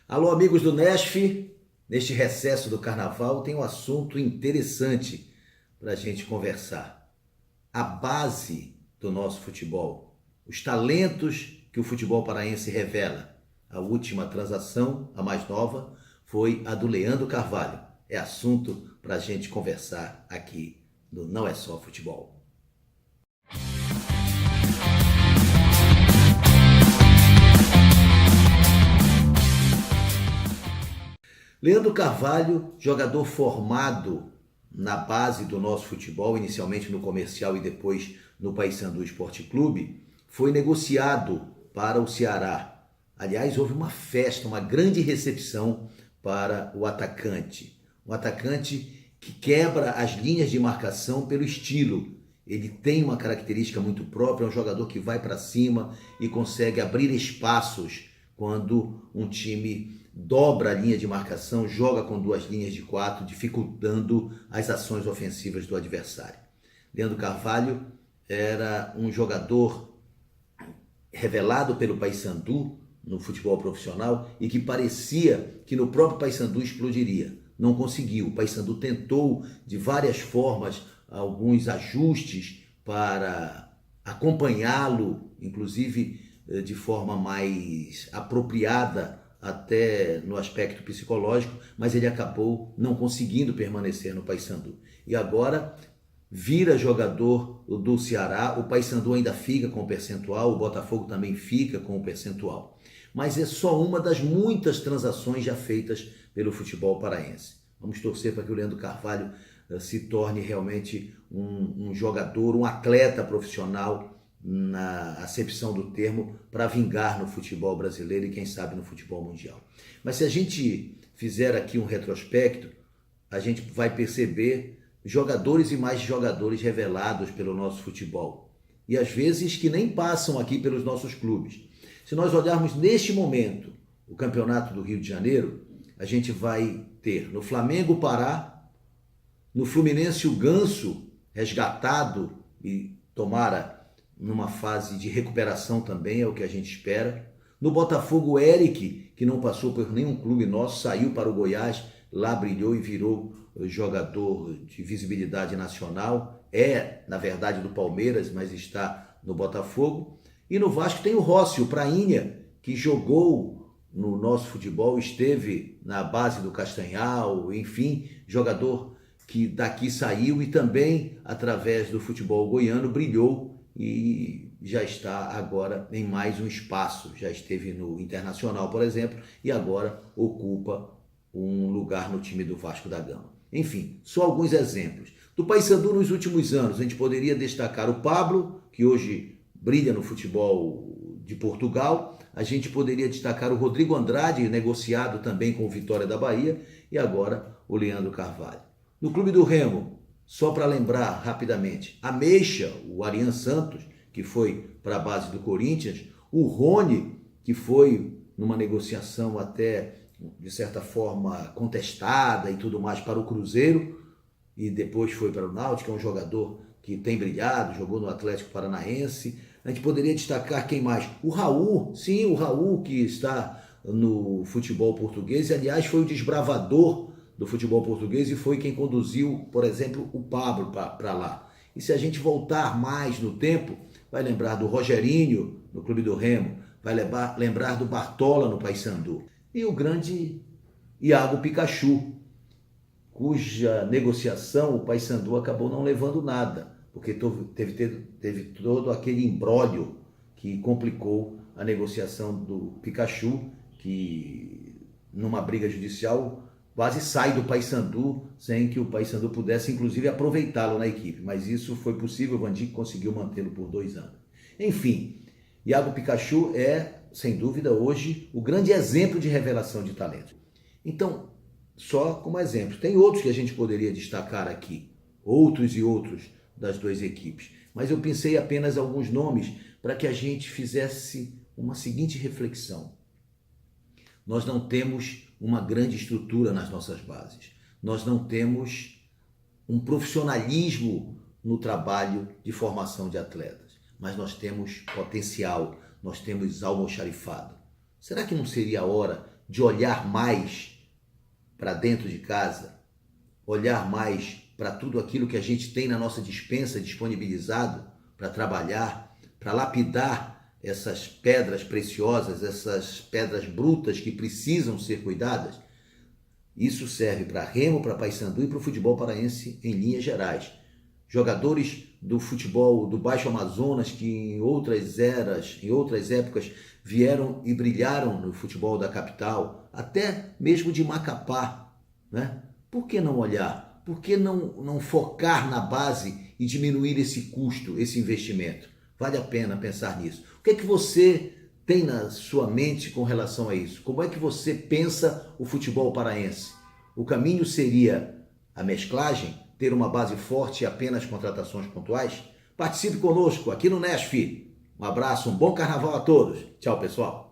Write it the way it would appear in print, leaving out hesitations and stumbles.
Alô, amigos do Nesf. Neste recesso do carnaval tem um assunto interessante para a gente conversar. A base do nosso futebol, os talentos que o futebol paraense revela. A última transação, a mais nova, foi a do Leandro Carvalho. É assunto para a gente conversar aqui no Não É Só Futebol. Leandro Carvalho, jogador formado na base do nosso futebol, inicialmente no Comercial e depois no Paysandu Esporte Clube, foi negociado para o Ceará. Aliás, houve uma festa, uma grande recepção para o atacante. Um atacante que quebra as linhas de marcação pelo estilo. Ele tem uma característica muito própria, é um jogador que vai para cima e consegue abrir espaços quando um time dobra a linha de marcação, joga com duas linhas de quatro, dificultando as ações ofensivas do adversário. Leandro Carvalho era um jogador revelado pelo Paysandu no futebol profissional e que parecia que no próprio Paysandu explodiria. Não conseguiu. O Paysandu tentou de várias formas alguns ajustes para acompanhá-lo, inclusive de forma mais apropriada até no aspecto psicológico, mas ele acabou não conseguindo permanecer no Paysandu. E agora vira jogador do Ceará, o Paysandu ainda fica com o percentual, o Botafogo também fica com o percentual. Mas é só uma das muitas transações já feitas pelo futebol paraense. Vamos torcer para que o Leandro Carvalho se torne realmente um jogador, um atleta profissional na acepção do termo, para vingar no futebol brasileiro e quem sabe no futebol mundial. Mas se a gente fizer aqui um retrospecto, a gente vai perceber jogadores e mais jogadores revelados pelo nosso futebol. E às vezes que nem passam aqui pelos nossos clubes. Se nós olharmos neste momento o Campeonato do Rio de Janeiro, a gente vai ter no Flamengo o Pará, no Fluminense o Ganso, resgatado e tomara numa fase de recuperação também, é o que a gente espera. No Botafogo, o Eric, que não passou por nenhum clube nosso, saiu para o Goiás, lá brilhou e virou jogador de visibilidade nacional. É, na verdade, do Palmeiras, mas está no Botafogo. E no Vasco tem o Rossi, o Prainha, que jogou no nosso futebol, esteve na base do Castanhal, enfim, jogador que daqui saiu e também, através do futebol goiano, brilhou e já está agora em mais um espaço. Já esteve no Internacional, por exemplo, e agora ocupa um lugar no time do Vasco da Gama. Enfim, só alguns exemplos. Do Paysandu nos últimos anos, a gente poderia destacar o Pablo, que hoje brilha no futebol de Portugal. A gente poderia destacar o Rodrigo Andrade, negociado também com o Vitória da Bahia, e agora o Leandro Carvalho. No Clube do Remo, só para lembrar rapidamente, Ameixa, o Arian Santos, que foi para a base do Corinthians, o Rony, que foi numa negociação até, de certa forma, contestada e tudo mais para o Cruzeiro, e depois foi para o Náutico, é um jogador que tem brilhado, jogou no Atlético Paranaense. A gente poderia destacar quem mais? O Raul, sim, o Raul que está no futebol português, e aliás foi o desbravador do futebol português e foi quem conduziu, por exemplo, o Pablo para lá. E se a gente voltar mais no tempo, vai lembrar do Rogerinho no Clube do Remo, vai lembrar do Bartola no Paysandu. E o grande Iago Pikachu, cuja negociação o Paysandu acabou não levando nada, porque teve todo aquele imbróglio que complicou a negociação do Pikachu, que numa briga judicial quase sai do Paysandu sem que o Paysandu pudesse, inclusive, aproveitá-lo na equipe. Mas isso foi possível, o Vandic conseguiu mantê-lo por 2 anos. Enfim, Iago Pikachu é, sem dúvida, hoje o grande exemplo de revelação de talento. Então, só como exemplo. Tem outros que a gente poderia destacar aqui, outros e outros das duas equipes. Mas eu pensei apenas alguns nomes para que a gente fizesse uma seguinte reflexão. Nós não temos uma grande estrutura nas nossas bases. Nós não temos um profissionalismo no trabalho de formação de atletas, mas nós temos potencial, nós temos almoxarifado. Será que não seria a hora de olhar mais para dentro de casa, olhar mais para tudo aquilo que a gente tem na nossa despensa disponibilizado para trabalhar, para lapidar essas pedras preciosas, essas pedras brutas que precisam ser cuidadas. Isso serve para Remo, para Paysandu e para o futebol paraense em linhas gerais. Jogadores do futebol do Baixo Amazonas que em outras eras, em outras épocas, vieram e brilharam no futebol da capital, até mesmo de Macapá, né? Por que não olhar? Por que não focar na base e diminuir esse custo, esse investimento? Vale a pena pensar nisso. O que é que você tem na sua mente com relação a isso? Como é que você pensa o futebol paraense? O caminho seria a mesclagem, ter uma base forte e apenas contratações pontuais? Participe conosco aqui no NESF. Um abraço, um bom carnaval a todos. Tchau, pessoal.